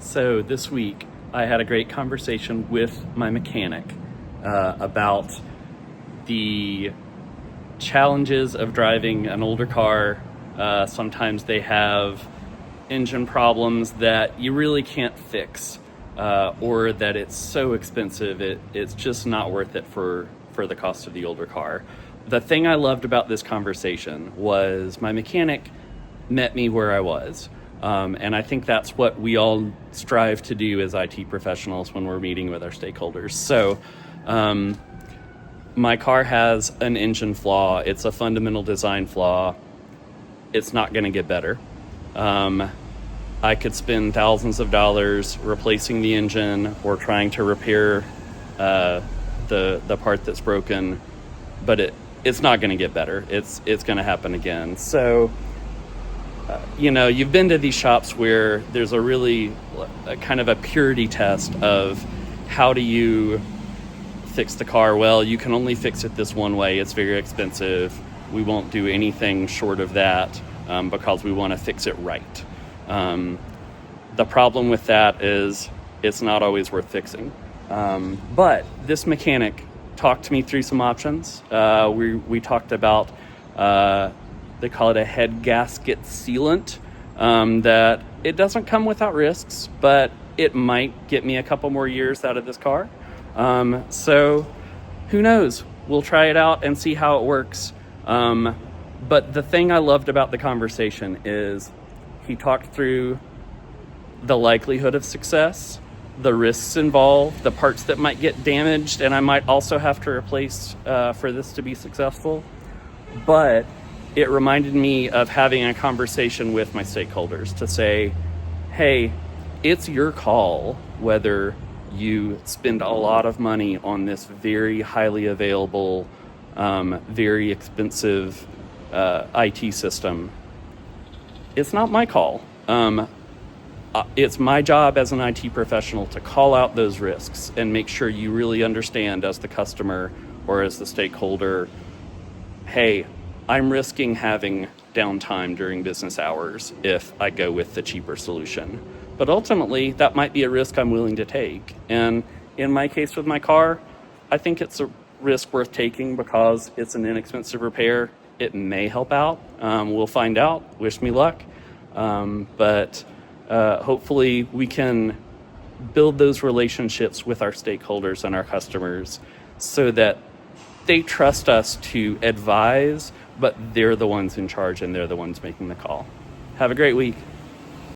So this week, I had a great conversation with my mechanic about the challenges of driving an older car. Sometimes they have engine problems that you really can't fix, or that it's so expensive it's just not worth it for the cost of the older car. The thing I loved about this conversation was my mechanic met me where I was. And I think that's what we all strive to do as IT professionals when we're meeting with our stakeholders. So my car has an engine flaw. It's a fundamental design flaw. It's not going to get better. I could spend thousands of dollars replacing the engine or trying to repair the part that's broken, but it's not going to get better. It's going to happen again. So you've been to these shops where there's a kind of a purity test of how do you fix the car. Well, you can only fix it this one way. It's very expensive. We won't do anything short of that because we want to fix it right. The problem with that is it's not always worth fixing. But this mechanic talked to me through some options. We talked about they call it a head gasket sealant, that it doesn't come without risks, but it might get me a couple more years out of this car. So who knows? We'll try it out and see how it works. But the thing I loved about the conversation is he talked through the likelihood of success, the risks involved, the parts that might get damaged, and I might also have to replace for this to be successful. But it reminded me of having a conversation with my stakeholders to say, hey, it's your call whether you spend a lot of money on this very highly available, very expensive IT system. It's not my call. It's my job as an IT professional to call out those risks and make sure you really understand as the customer or as the stakeholder, hey, I'm risking having downtime during business hours if I go with the cheaper solution. But ultimately, that might be a risk I'm willing to take. And in my case with my car, I think it's a risk worth taking because it's an inexpensive repair. It may help out. We'll find out. Wish me luck. But hopefully we can build those relationships with our stakeholders and our customers so that they trust us to advise, but they're the ones in charge and they're the ones making the call. Have a great week.